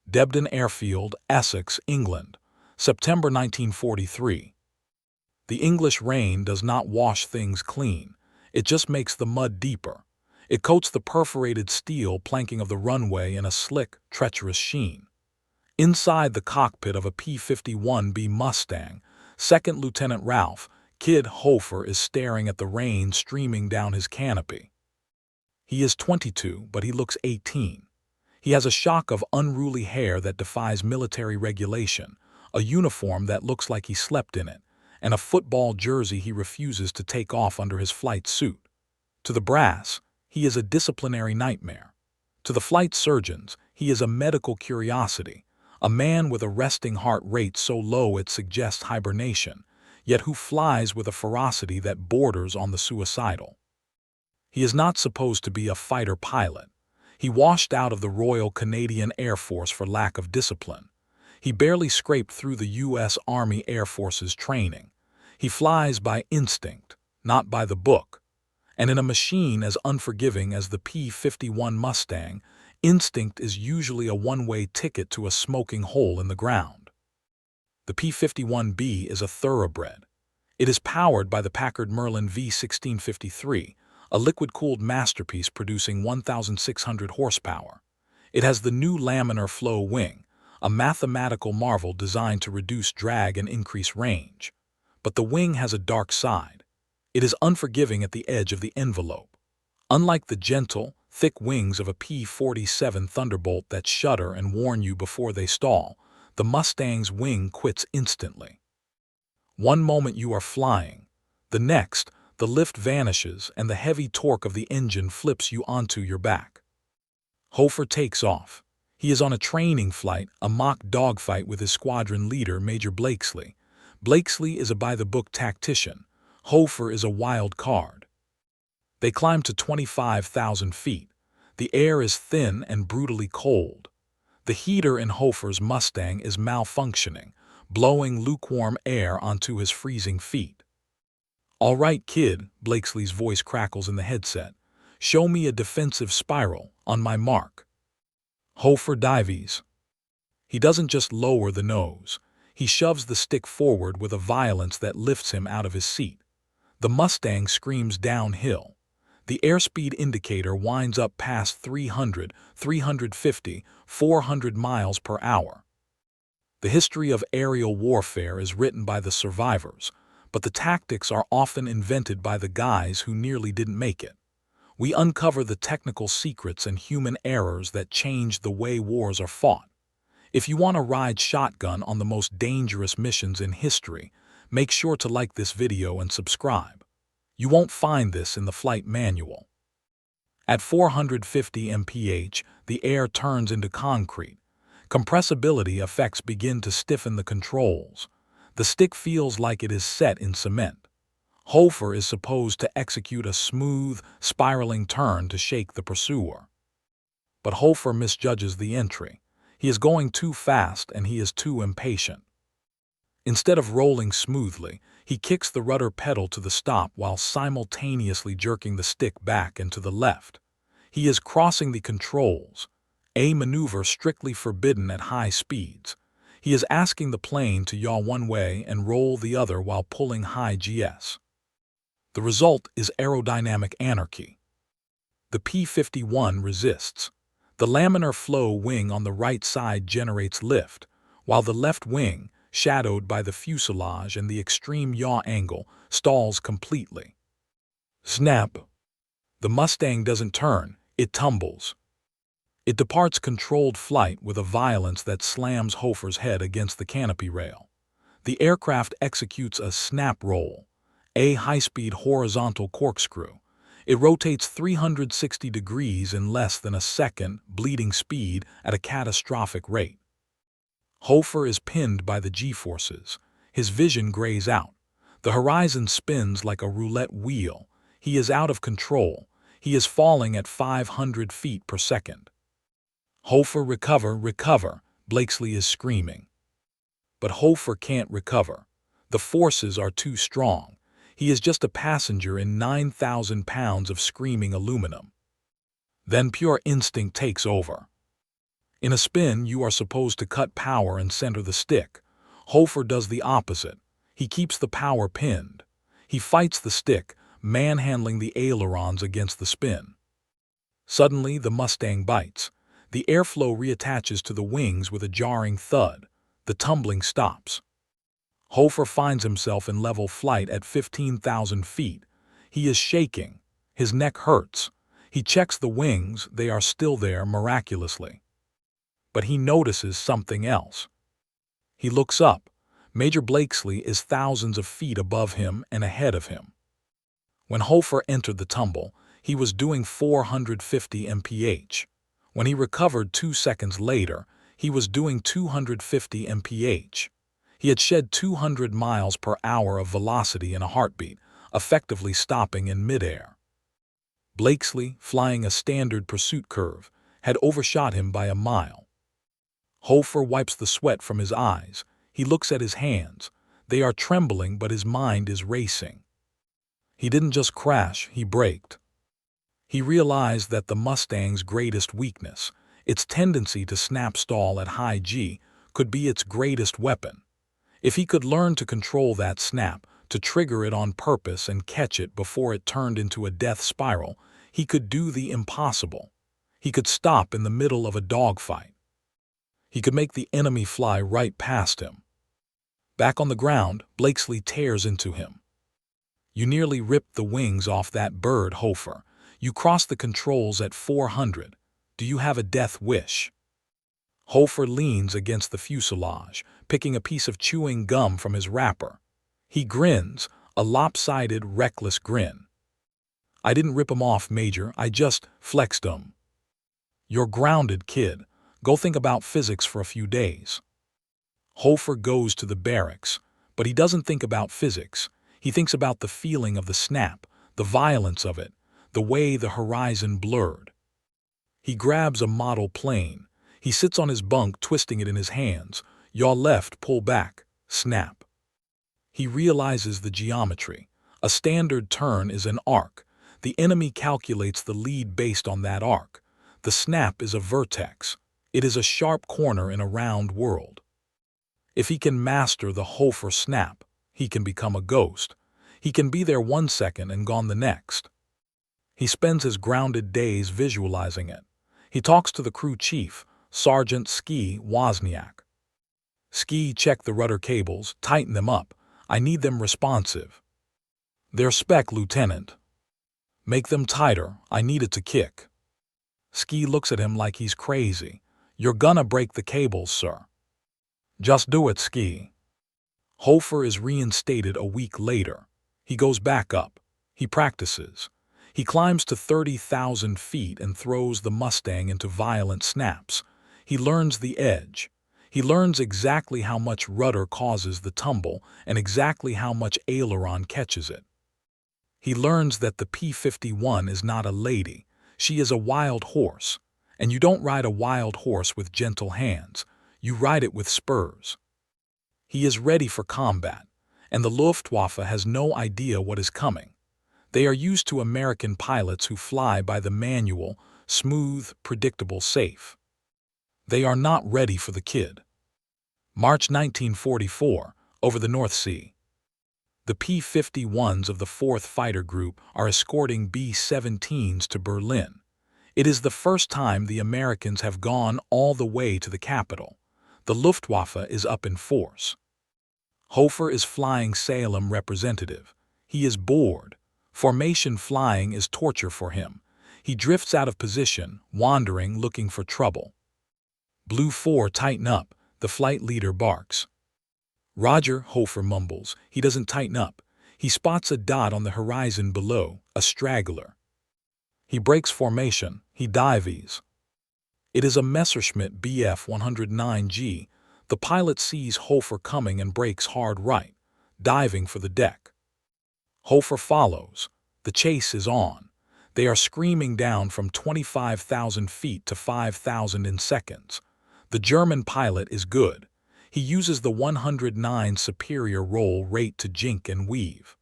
Debden Airfield, Essex, England, September 1943. The English rain does not wash things clean. It just makes the mud deeper. It coats the perforated steel planking of the runway in a slick, treacherous sheen. Inside the cockpit of a P-51B Mustang, Second Lieutenant Ralph, Kid Hofer, is staring at the rain streaming down his canopy. He is 22, but he looks 18. He has a shock of unruly hair that defies military regulation, a uniform that looks like he slept in it, and a football jersey he refuses to take off under his flight suit. To the brass, he is a disciplinary nightmare. To the flight surgeons, he is a medical curiosity, a man with a resting heart rate so low it suggests hibernation, yet who flies with a ferocity that borders on the suicidal. He is not supposed to be a fighter pilot. He washed out of the Royal Canadian Air Force for lack of discipline. He barely scraped through the U.S. Army Air Force's training. He flies by instinct, not by the book. And in a machine as unforgiving as the P-51 Mustang, instinct is usually a one-way ticket to a smoking hole in the ground. The P-51B is a thoroughbred. It is powered by the Packard Merlin V1653, a liquid-cooled masterpiece producing 1,600 horsepower. It has the new laminar flow wing, a mathematical marvel designed to reduce drag and increase range. But the wing has a dark side. It is unforgiving at the edge of the envelope. Unlike the gentle, thick wings of a P-47 Thunderbolt that shudder and warn you before they stall, the Mustang's wing quits instantly. One moment you are flying. The next, the lift vanishes and the heavy torque of the engine flips you onto your back. Hofer takes off. He is on a training flight, a mock dogfight with his squadron leader, Major Blakesley. Blakesley is a by-the-book tactician. Hofer is a wild card. They climb to 25,000 feet. The air is thin and brutally cold. The heater in Hofer's Mustang is malfunctioning, blowing lukewarm air onto his freezing feet. "All right, kid," Blakesley's voice crackles in the headset. "Show me a defensive spiral, on my mark." Hofer dives. He doesn't just lower the nose. He shoves the stick forward with a violence that lifts him out of his seat. The Mustang screams downhill. The airspeed indicator winds up past 300, 350, 400 miles per hour. The history of aerial warfare is written by the survivors, but the tactics are often invented by the guys who nearly didn't make it. We uncover the technical secrets and human errors that change the way wars are fought. If you want to ride shotgun on the most dangerous missions in history, make sure to like this video and subscribe. You won't find this in the flight manual. At 450 mph, the air turns into concrete. Compressibility effects begin to stiffen the controls. The stick feels like it is set in cement. Hofer is supposed to execute a smooth, spiraling turn to shake the pursuer. But Hofer misjudges the entry. He is going too fast and he is too impatient. Instead of rolling smoothly, he kicks the rudder pedal to the stop while simultaneously jerking the stick back and to the left. He is crossing the controls, a maneuver strictly forbidden at high speeds. He is asking the plane to yaw one way and roll the other while pulling high GS. The result is aerodynamic anarchy. The P-51 resists. The laminar flow wing on the right side generates lift, while the left wing, shadowed by the fuselage and the extreme yaw angle, stalls completely. Snap! The Mustang doesn't turn, it tumbles. It departs controlled flight with a violence that slams Hofer's head against the canopy rail. The aircraft executes a snap roll, a high-speed horizontal corkscrew. It rotates 360 degrees in less than a second, bleeding speed at a catastrophic rate. Hofer is pinned by the G-forces. His vision grays out. The horizon spins like a roulette wheel. He is out of control. He is falling at 500 feet per second. "Hofer, recover, recover," Blakesley is screaming. But Hofer can't recover. The forces are too strong. He is just a passenger in 9,000 pounds of screaming aluminum. Then pure instinct takes over. In a spin, you are supposed to cut power and center the stick. Hofer does the opposite. He keeps the power pinned. He fights the stick, manhandling the ailerons against the spin. Suddenly, the Mustang bites. The airflow reattaches to the wings with a jarring thud. The tumbling stops. Hofer finds himself in level flight at 15,000 feet. He is shaking. His neck hurts. He checks the wings. They are still there miraculously. But he notices something else. He looks up. Major Blakesley is thousands of feet above him and ahead of him. When Hofer entered the tumble, he was doing 450 mph. When he recovered 2 seconds later, he was doing 250 mph. He had shed 200 miles per hour of velocity in a heartbeat, effectively stopping in midair. Blakesley, flying a standard pursuit curve, had overshot him by a mile. Hofer wipes the sweat from his eyes. He looks at his hands. They are trembling, but his mind is racing. He didn't just crash, he braked. He realized that the Mustang's greatest weakness, its tendency to snap stall at high G, could be its greatest weapon. If he could learn to control that snap, to trigger it on purpose and catch it before it turned into a death spiral, he could do the impossible. He could stop in the middle of a dogfight. He could make the enemy fly right past him. Back on the ground, Blakesley tears into him. You nearly ripped the wings off that bird, Hofer. You crossed the controls at 400. Do you have a death wish? Hofer leans against the fuselage, picking a piece of chewing gum from his wrapper. He grins, a lopsided, reckless grin. I didn't rip 'em off, Major. I just flexed 'em. You're grounded, kid. Go think about physics for a few days. Hofer goes to the barracks, but he doesn't think about physics. He thinks about the feeling of the snap, the violence of it, the way the horizon blurred. He grabs a model plane. He sits on his bunk, twisting it in his hands. Yaw left, pull back, snap. He realizes the geometry. A standard turn is an arc. The enemy calculates the lead based on that arc. The snap is a vertex. It is a sharp corner in a round world. If he can master the Hofer Snap, he can become a ghost. He can be there 1 second and gone the next. He spends his grounded days visualizing it. He talks to the crew chief, Sergeant Ski Wozniak. Ski, check the rudder cables, tighten them up. I need them responsive. They're spec, Lieutenant. Make them tighter, I need it to kick. Ski looks at him like he's crazy. You're gonna break the cables, sir. Just do it, Ski. Hofer is reinstated a week later. He goes back up. He practices. He climbs to 30,000 feet and throws the Mustang into violent snaps. He learns the edge. He learns exactly how much rudder causes the tumble and exactly how much aileron catches it. He learns that the P-51 is not a lady. She is a wild horse. And you don't ride a wild horse with gentle hands. You ride it with spurs. He is ready for combat, and the Luftwaffe has no idea what is coming. They are used to American pilots who fly by the manual, smooth, predictable, safe. They are not ready for the kid. March 1944, over the North Sea. The P-51s of the 4th Fighter Group are escorting B-17s to Berlin. It is the first time the Americans have gone all the way to the capital. The Luftwaffe is up in force. Hofer is flying Salem representative. He is bored. Formation flying is torture for him. He drifts out of position, wandering, looking for trouble. Blue 4, tighten up, the flight leader barks. Roger, Hofer mumbles. He doesn't tighten up. He spots a dot on the horizon below, a straggler. He breaks formation. He dives. It is a Messerschmitt Bf 109G. The pilot sees Hofer coming and brakes hard right, diving for the deck. Hofer follows. The chase is on. They are screaming down from 25,000 feet to 5,000 in seconds. The German pilot is good. He uses the 109 superior roll rate to jink and weave.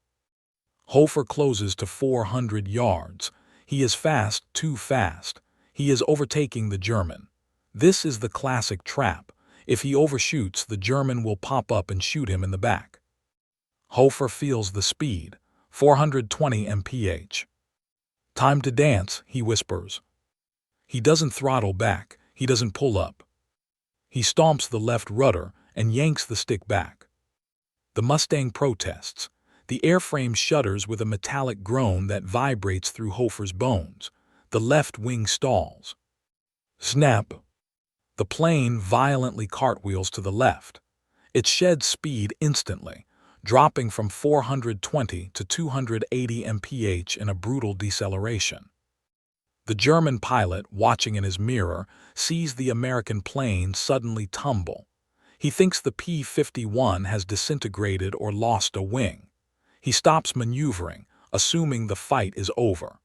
Hofer closes to 400 yards. He is fast, too fast. He is overtaking the German. This is the classic trap. If he overshoots, the German will pop up and shoot him in the back. Hofer feels the speed, 420 mph. "Time to dance," he whispers. He doesn't throttle back, he doesn't pull up. He stomps the left rudder and yanks the stick back. The Mustang protests. The airframe shudders with a metallic groan that vibrates through Hofer's bones. The left wing stalls. Snap! The plane violently cartwheels to the left. It sheds speed instantly, dropping from 420 to 280 mph in a brutal deceleration. The German pilot, watching in his mirror, sees the American plane suddenly tumble. He thinks the P-51 has disintegrated or lost a wing. He stops maneuvering, assuming the fight is over.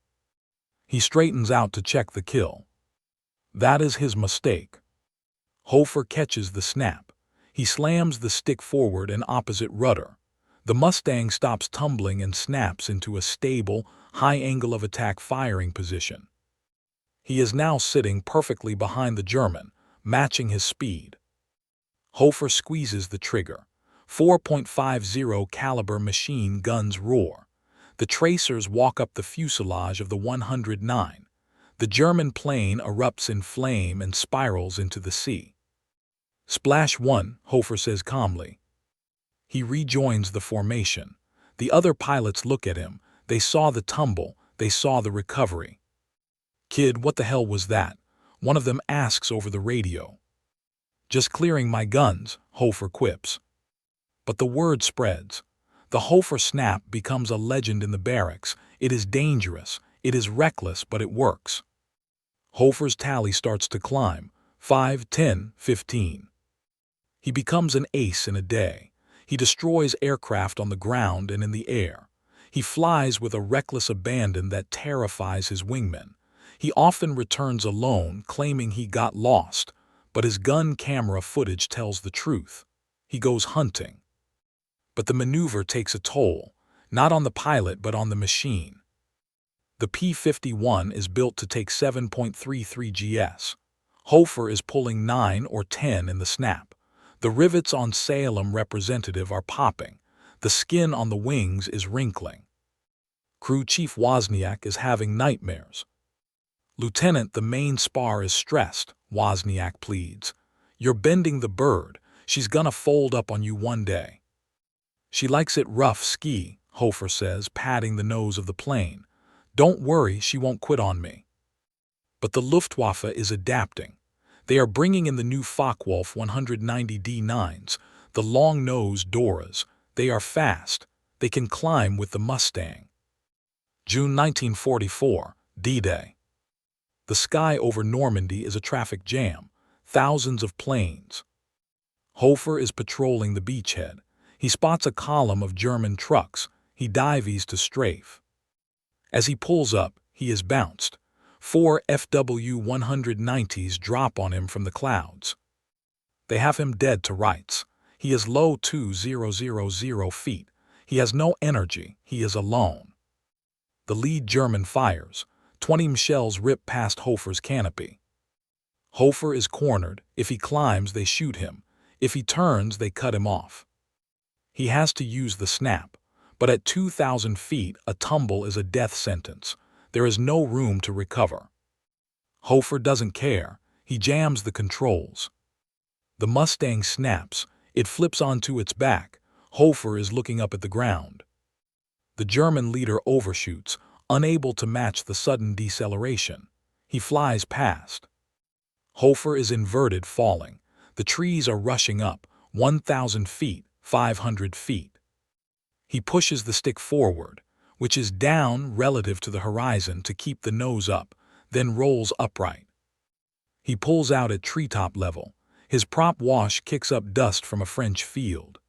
He straightens out to check the kill. That is his mistake. Hofer catches the snap. He slams the stick forward and opposite rudder. The Mustang stops tumbling and snaps into a stable, high angle of attack firing position. He is now sitting perfectly behind the German, matching his speed. Hofer squeezes the trigger. 4.50 caliber machine guns roar. The tracers walk up the fuselage of the 109. The German plane erupts in flame and spirals into the sea. "Splash one," Hofer says calmly. He rejoins the formation. The other pilots look at him. They saw the tumble. They saw the recovery. "Kid, what the hell was that?" one of them asks over the radio. "Just clearing my guns," Hofer quips. But the word spreads. The Hofer Snap becomes a legend in the barracks. It is dangerous. It is reckless, but it works. Hofer's tally starts to climb. 5, 10, 15. He becomes an ace in a day. He destroys aircraft on the ground and in the air. He flies with a reckless abandon that terrifies his wingmen. He often returns alone, claiming he got lost, but his gun camera footage tells the truth. He goes hunting. But the maneuver takes a toll, not on the pilot but on the machine. The P-51 is built to take 7.33 gs. Hofer is pulling 9 or 10 in the snap. The rivets on Salem representative are popping. The skin on the wings is wrinkling. Crew Chief Wozniak is having nightmares. "Lieutenant, the main spar is stressed," Wozniak pleads. "You're bending the bird. She's gonna fold up on you one day." "She likes it rough ski," Hofer says, patting the nose of the plane. "Don't worry, she won't quit on me." But the Luftwaffe is adapting. They are bringing in the new Focke-Wulf 190 D9s, the long-nosed Doras. They are fast. They can climb with the Mustang. June 1944, D-Day. The sky over Normandy is a traffic jam. Thousands of planes. Hofer is patrolling the beachhead. He spots a column of German trucks. He dives to strafe. As he pulls up, he is bounced. 4 FW-190s drop on him from the clouds. They have him dead to rights. He is low 2,000 feet. He has no energy. He is alone. The lead German fires. 20 shells rip past Hofer's canopy. Hofer is cornered. If he climbs, they shoot him. If he turns, they cut him off. He has to use the snap, but at 2,000 feet, a tumble is a death sentence. There is no room to recover. Hofer doesn't care. He jams the controls. The Mustang snaps. It flips onto its back. Hofer is looking up at the ground. The German leader overshoots, unable to match the sudden deceleration. He flies past. Hofer is inverted, falling. The trees are rushing up, 1,000 feet, 500 feet. He pushes the stick forward, which is down relative to the horizon to keep the nose up, then rolls upright. He pulls out at treetop level. His prop wash kicks up dust from a French field.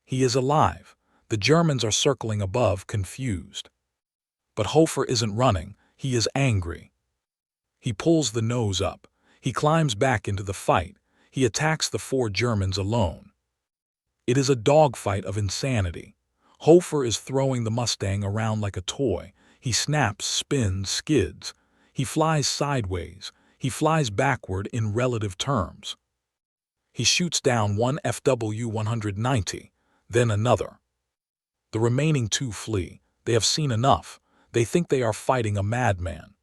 He is alive. The Germans are circling above, confused. But Hofer isn't running. He is angry. He pulls the nose up. He climbs back into the fight. He attacks the 4 Germans alone. It is a dogfight of insanity. Hofer is throwing the Mustang around like a toy. He snaps, spins, skids. He flies sideways. He flies backward in relative terms. He shoots down one FW-190, then another. The remaining two flee. They have seen enough. They think they are fighting a madman.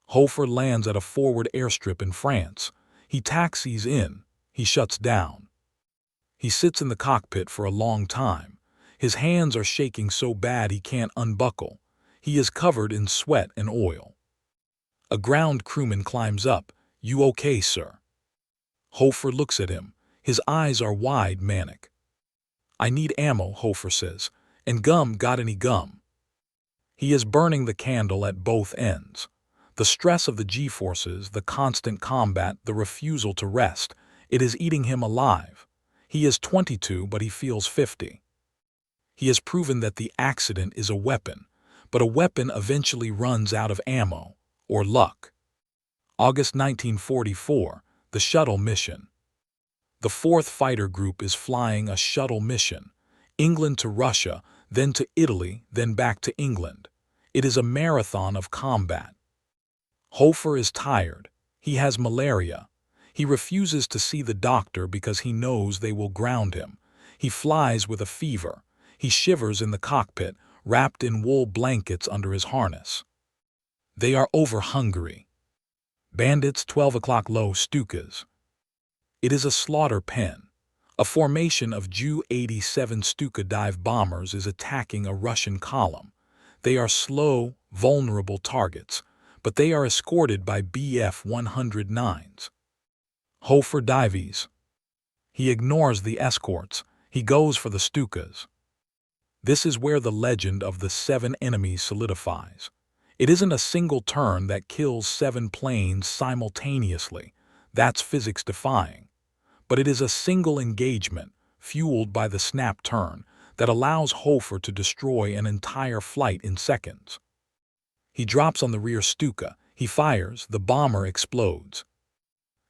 Hofer lands at a forward airstrip in France. He taxis in. He shuts down. He sits in the cockpit for a long time. His hands are shaking so bad he can't unbuckle. He is covered in sweat and oil. A ground crewman climbs up. "You okay, sir?" Hofer looks at him. His eyes are wide, manic. "I need ammo," Hofer says. "And gum, got any gum?" He is burning the candle at both ends. The stress of the G-forces, the constant combat, the refusal to rest, it is eating him alive. He is 22, but he feels 50. He has proven that the accident is a weapon, but a weapon eventually runs out of ammo, or luck. August 1944, the shuttle mission. The 4th Fighter Group is flying a shuttle mission, England to Russia, then to Italy, then back to England. It is a marathon of combat. Hofer is tired. He has malaria. He refuses to see the doctor because he knows they will ground him. He flies with a fever. He shivers in the cockpit, wrapped in wool blankets under his harness. They are over Hungary. Bandits 12 o'clock low Stukas. It is a slaughter pen. A formation of Ju-87 Stuka dive bombers is attacking a Russian column. They are slow, vulnerable targets, but they are escorted by Bf-109s. Hofer dives. He ignores the escorts. He goes for the Stukas. This is where the legend of the 7 enemies solidifies. It isn't a single turn that kills 7 planes simultaneously. That's physics-defying. But it is a single engagement, fueled by the snap turn, that allows Hofer to destroy an entire flight in seconds. He drops on the rear Stuka. He fires. The bomber explodes.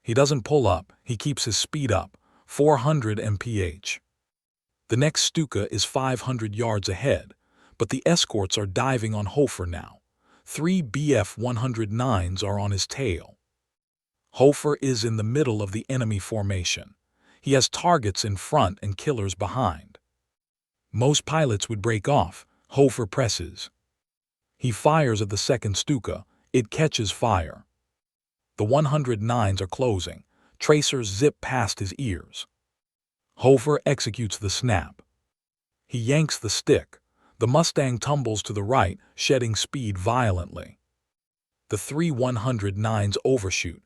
He doesn't pull up. He keeps his speed up, 400 mph. The next Stuka is 500 yards ahead, but the escorts are diving on Hofer now. 3 Bf-109s are on his tail. Hofer is in the middle of the enemy formation. He has targets in front and killers behind. Most pilots would break off. Hofer presses. He fires at the second Stuka. It catches fire. The 109s are closing. Tracers zip past his ears. Hofer executes the snap. He yanks the stick. The Mustang tumbles to the right, shedding speed violently. The 3 109s overshoot.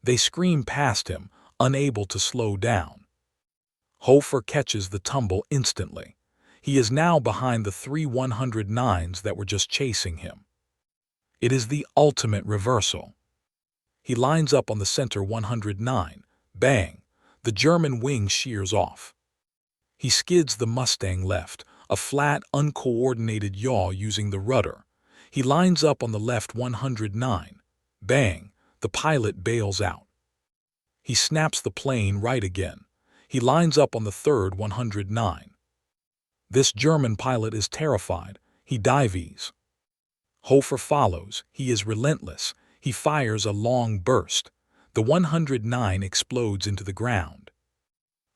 They scream past him, unable to slow down. Hofer catches the tumble instantly. He is now behind the 3 109s that were just chasing him. It is the ultimate reversal. He lines up on the center 109. Bang! The German wing shears off. He skids the Mustang left, a flat, uncoordinated yaw using the rudder. He lines up on the left 109. Bang! The pilot bails out. He snaps the plane right again. He lines up on the third 109. This German pilot is terrified. He dives. Hofer follows. He is relentless. He fires a long burst. The 109 explodes into the ground.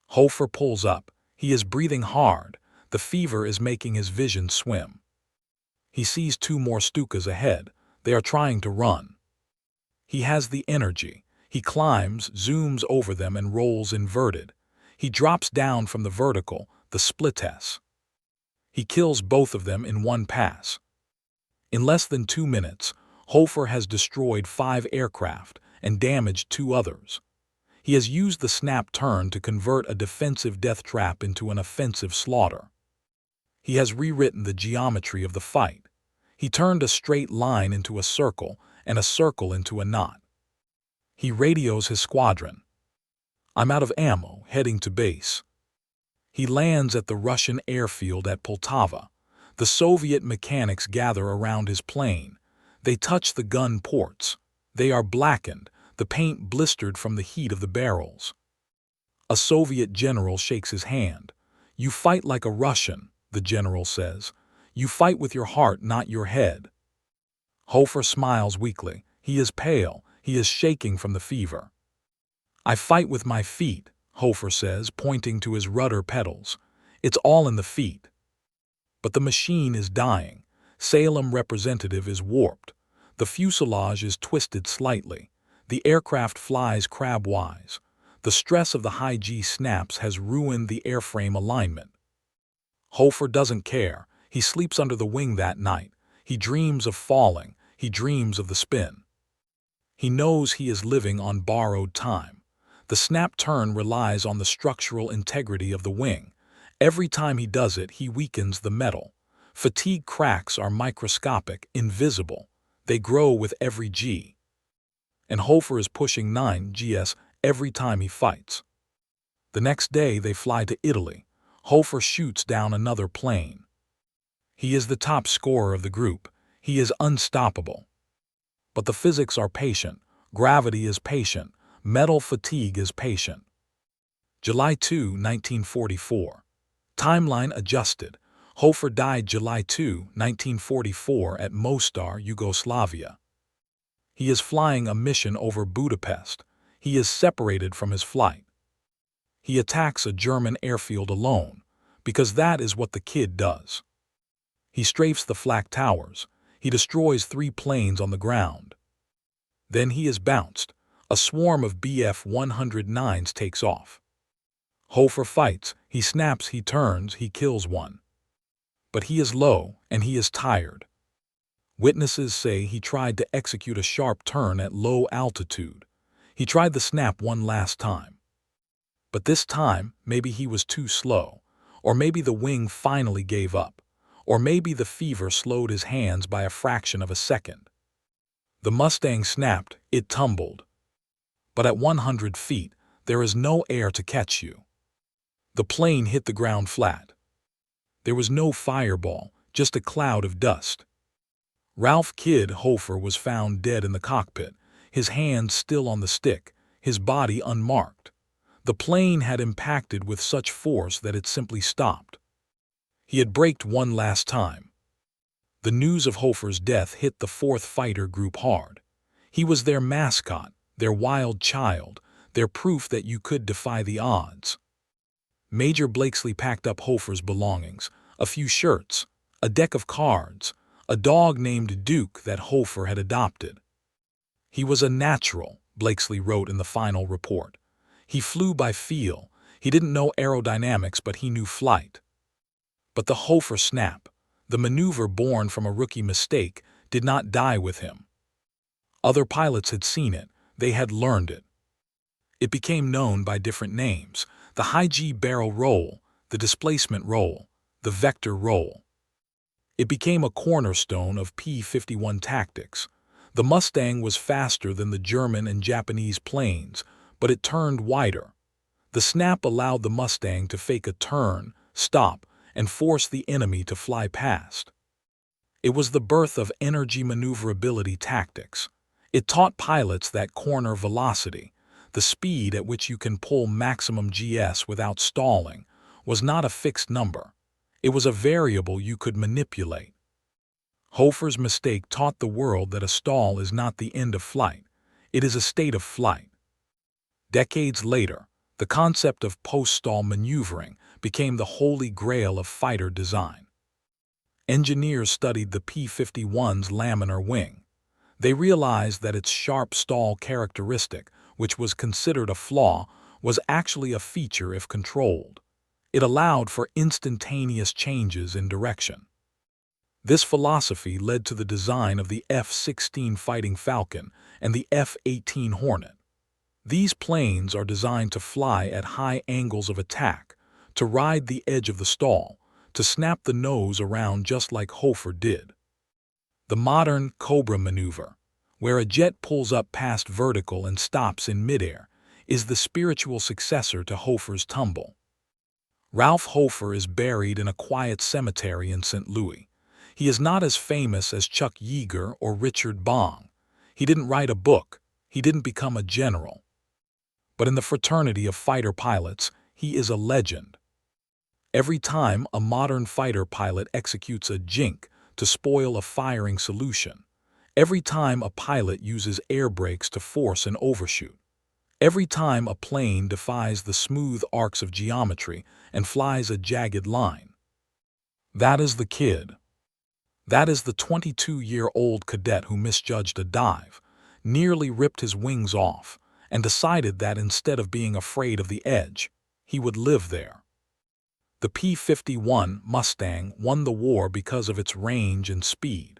Hofer pulls up. He is breathing hard. The fever is making his vision swim. He sees 2 more Stukas ahead. They are trying to run. He has the energy. He climbs, zooms over them, and rolls inverted. He drops down from the vertical, the splittess. He kills both of them in one pass. In less than 2 minutes, Hofer has destroyed 5 aircraft and damaged 2 others. He has used the snap turn to convert a defensive death trap into an offensive slaughter. He has rewritten the geometry of the fight. He turned a straight line into a circle and a circle into a knot. He radios his squadron. "I'm out of ammo, heading to base." He lands at the Russian airfield at Poltava. The Soviet mechanics gather around his plane. They touch the gun ports. They are blackened, the paint blistered from the heat of the barrels. A Soviet general shakes his hand. "You fight like a Russian," the general says. "You fight with your heart, not your head." Hofer smiles weakly. He is pale. He is shaking from the fever. "I fight with my feet," Hofer says, pointing to his rudder pedals. "It's all in the feet." But the machine is dying. Salem representative is warped. The fuselage is twisted slightly. The aircraft flies crabwise. The stress of the high G snaps has ruined the airframe alignment. Hofer doesn't care. He sleeps under the wing that night. He dreams of falling. He dreams of the spin. He knows he is living on borrowed time. The snap turn relies on the structural integrity of the wing. Every time he does it, he weakens the metal. Fatigue cracks are microscopic, invisible. They grow with every G. And Hofer is pushing 9 Gs every time he fights. The next day they fly to Italy. Hofer shoots down another plane. He is the top scorer of the group. He is unstoppable. But the physics are patient. Gravity is patient. Metal fatigue is patient. July 2, 1944. Timeline adjusted. Hofer died July 2, 1944 at Mostar, Yugoslavia. He is flying a mission over Budapest. He is separated from his flight. He attacks a German airfield alone, because that is what the kid does. He strafes the flak towers. He destroys 3 planes on the ground. Then he is bounced. A swarm of Bf-109s takes off. Hofer fights. He snaps, he turns, he kills one. But he is low, and he is tired. Witnesses say he tried to execute a sharp turn at low altitude. He tried the snap one last time. But this time, maybe he was too slow, or maybe the wing finally gave up, or maybe the fever slowed his hands by a fraction of a second. The Mustang snapped, it tumbled. But at 100 feet, there is no air to catch you. The plane hit the ground flat. There was no fireball, just a cloud of dust. Ralph "Kid" Hofer was found dead in the cockpit, his hands still on the stick, his body unmarked. The plane had impacted with such force that it simply stopped. He had braked one last time. The news of Hofer's death hit the 4th Fighter Group hard. He was their mascot, their wild child, their proof that you could defy the odds. Major Blakesley packed up Hofer's belongings, a few shirts, a deck of cards, a dog named Duke that Hofer had adopted. "He was a natural," Blakesley wrote in the final report. "He flew by feel. He didn't know aerodynamics, but he knew flight." But the Hofer Snap, the maneuver born from a rookie mistake, did not die with him. Other pilots had seen it. They had learned it. It became known by different names: the high G barrel roll, the displacement roll, the vector roll. It became a cornerstone of P-51 tactics. The Mustang was faster than the German and Japanese planes, but it turned wider. The snap allowed the Mustang to fake a turn, stop, and force the enemy to fly past. It was the birth of energy maneuverability tactics. It taught pilots that corner velocity, the speed at which you can pull maximum GS without stalling, was not a fixed number. It was a variable you could manipulate. Hofer's mistake taught the world that a stall is not the end of flight. It is a state of flight. Decades later, the concept of post-stall maneuvering became the holy grail of fighter design. Engineers studied the P-51's laminar wing. They realized that its sharp stall characteristic, which was considered a flaw, was actually a feature if controlled. It allowed for instantaneous changes in direction. This philosophy led to the design of the F-16 Fighting Falcon and the F-18 Hornet. These planes are designed to fly at high angles of attack, to ride the edge of the stall, to snap the nose around just like Hofer did. The modern Cobra maneuver, where a jet pulls up past vertical and stops in midair, is the spiritual successor to Hofer's tumble. Ralph Hofer is buried in a quiet cemetery in St. Louis. He is not as famous as Chuck Yeager or Richard Bong. He didn't write a book. He didn't become a general. But in the fraternity of fighter pilots, he is a legend. Every time a modern fighter pilot executes a jink to spoil a firing solution, Every time a pilot uses air brakes to force an overshoot. Every time a plane defies the smooth arcs of geometry and flies a jagged line. That is the kid. That is the 22-year-old cadet who misjudged a dive, nearly ripped his wings off, and decided that instead of being afraid of the edge, he would live there. The P-51 Mustang won the war because of its range and speed,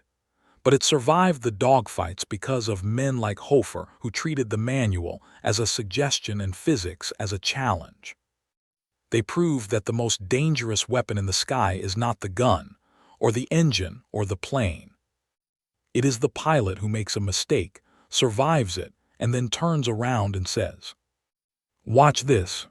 but it survived the dogfights because of men like Hofer who treated the manual as a suggestion and physics as a challenge. They proved that the most dangerous weapon in the sky is not the gun, or the engine, or the plane. It is the pilot who makes a mistake, survives it, and then turns around and says, "Watch this."